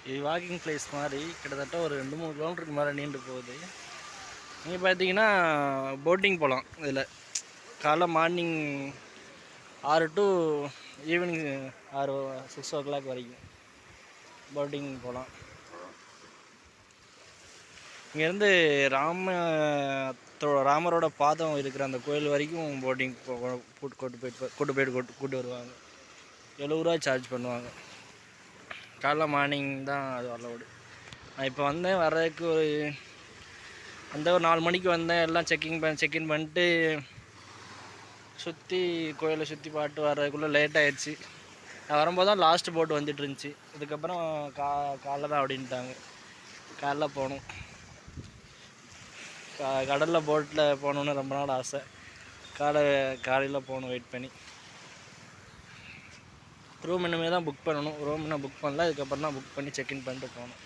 இது walking place மாதிரி கிட்டத்தட்ட ஒரு 2-3 கிலோமீட்டருக்கு மேலே நீண்டு போகுது. இங்கே பார்த்தீங்கன்னா போட்டிங் போகலாம். இதில் காலைல மார்னிங் 6 to ஈவினிங் 6 o'clock வரைக்கும் போட்டிங் போகலாம். இங்கேருந்து ராமரோட பாதம் இருக்கிற அந்த கோயில் வரைக்கும் போட்டிங் கூட்டு வருவாங்க. 70 ரூபா சார்ஜ் பண்ணுவாங்க. காலைல மார்னிங் தான் அது அலவுடு. நான் இப்போ வந்தேன், வர்றதுக்கு ஒரு 4 மணிக்கு வந்தேன். எல்லாம் செக்இன் பண்ணிட்டு சுற்றி கோயிலை சுற்றி பார்த்து வர்றதுக்குள்ளே லேட் ஆகிடுச்சு. நான் வரும்போது தான் லாஸ்ட் போட் வந்துட்டு இருந்துச்சு. இதுக்கப்புறம் காலைல தான் அப்படின்ட்டாங்க. காலைல போகணும். கடலில் போட்டில் போகணுன்னு ரொம்ப நாள் ஆசை. காலையில் போகணும் வெயிட் பண்ணி. ரூம் இனிமேல் தான் புக் பண்ணணும். ரூம் இன்னும் புக் பண்ணல. இதுக்கப்புறம் தான் புக் பண்ணி செக்இன் பண்ணிட்டு போகணும்.